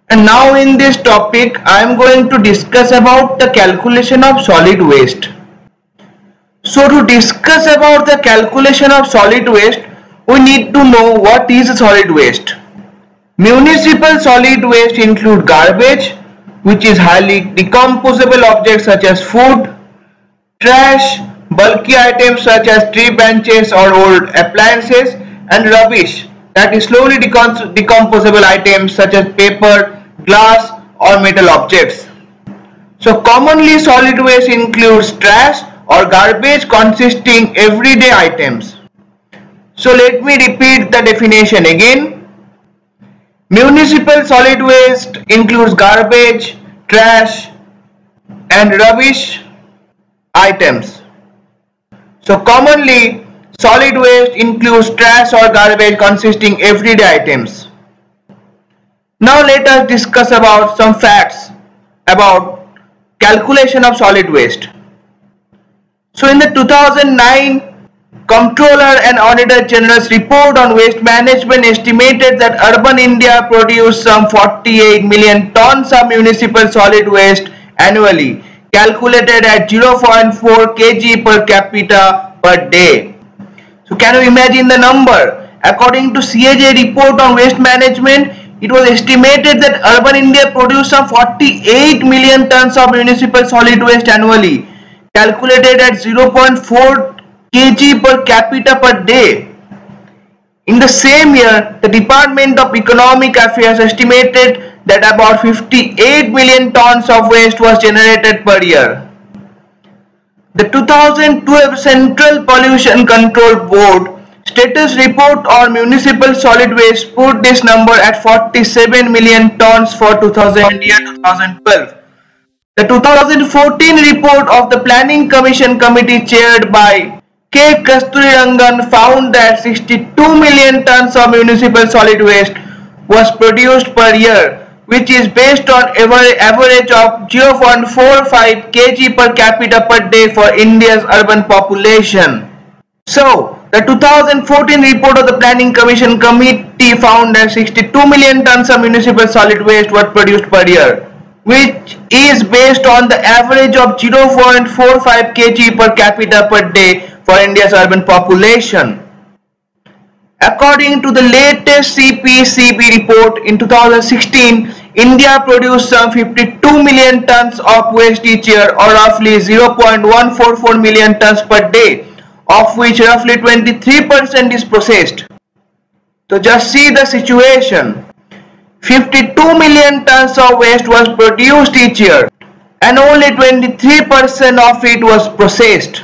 And now in this topic I am going to discuss about the calculation of solid waste. So to discuss about the calculation of solid waste, we need to know what is solid waste. Municipal solid waste include garbage, which is highly decomposable objects such as food, trash, bulky items such as tree branches or old appliances, and rubbish, that is slowly decomposable items such as paper, glass, or metal objects. So commonly solid waste includes trash or garbage consisting everyday items. So let me repeat the definition again. Municipal solid waste includes garbage, trash, and rubbish items. So commonly solid waste includes trash or garbage consisting everyday items. Now let us discuss about some facts about calculation of solid waste. So in the 2009 Comptroller and Auditor General's report on waste management estimated that urban India produced some 48 million tons of municipal solid waste annually, calculated at 0.4 kg per capita per day. So can you imagine the number? According to CAG report on waste management, it was estimated that urban India produced some 48 million tons of municipal solid waste annually, calculated at 0.4 kg per capita per day. In the same year, the Department of Economic Affairs estimated that about 58 million tons of waste was generated per year. The 2012 Central Pollution Control Board status report on municipal solid waste put this number at 47 million tons for 2012. The 2014 report of the Planning Commission Committee chaired by K. Kasturirangan found that 62 million tons of municipal solid waste was produced per year, which is based on average of 0.45 kg per capita per day for India's urban population. So, the 2014 report of the Planning Commission Committee found that 62 million tons of municipal solid waste were produced per year, which is based on the average of 0.45 kg per capita per day for India's urban population. According to the latest CPCB report in 2016, India produced some 52 million tons of waste each year, or roughly 0.144 million tons per day, of which roughly 23% is processed. So just see the situation. 52 million tons of waste was produced each year and only 23% of it was processed.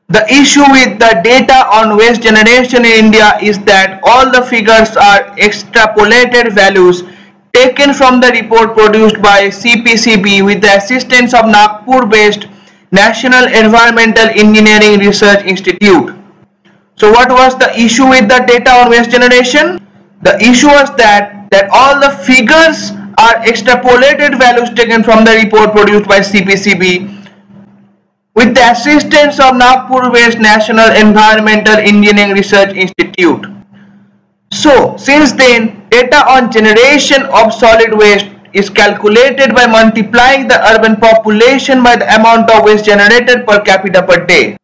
The issue with the data on waste generation in India is that all the figures are extrapolated values taken from the report produced by CPCB with the assistance of Nagpur-based National Environmental Engineering Research Institute. So what was the issue with the data on waste generation? The issue was that all the figures are extrapolated values taken from the report produced by CPCB with the assistance of Nagpur-based National Environmental Engineering Research Institute. So, since then, data on generation of solid waste is calculated by multiplying the urban population by the amount of waste generated per capita per day.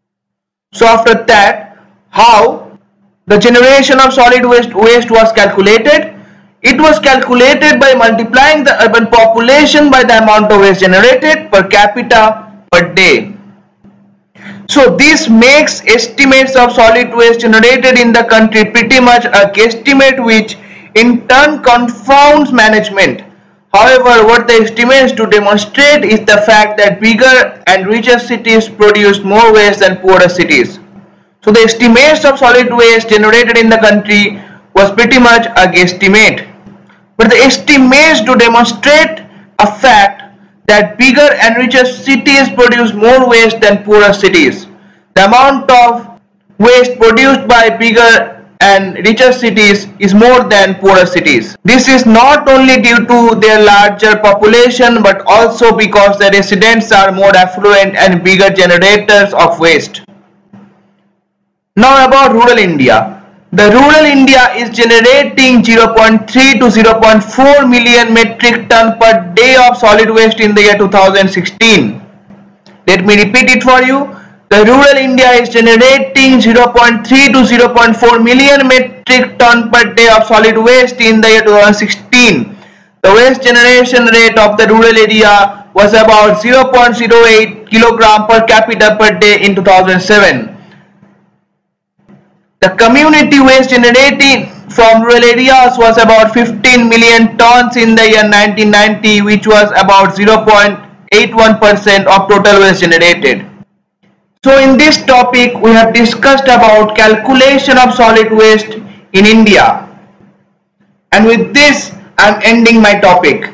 So, after that, how the generation of solid waste was calculated? It was calculated by multiplying the urban population by the amount of waste generated per capita per day. So this makes estimates of solid waste generated in the country pretty much a guesstimate, which in turn confounds management. However, what the estimates to demonstrate is the fact that bigger and richer cities produce more waste than poorer cities. So the estimates of solid waste generated in the country was pretty much a guesstimate. But the estimates to demonstrate a fact that bigger and richer cities produce more waste than poorer cities. The amount of waste produced by bigger and richer cities is more than poorer cities. This is not only due to their larger population but also because the residents are more affluent and bigger generators of waste. Now about rural India. The rural India is generating 0.3 to 0.4 million metric ton per day of solid waste in the year 2016. Let me repeat it for you. The rural India is generating 0.3 to 0.4 million metric ton per day of solid waste in the year 2016. The waste generation rate of the rural area was about 0.08 kilogram per capita per day in 2007. The community waste generated from rural areas was about 15 million tons in the year 1990, which was about 0.81% of total waste generated. So in this topic we have discussed about calculation of solid waste in India. And with this I am ending my topic.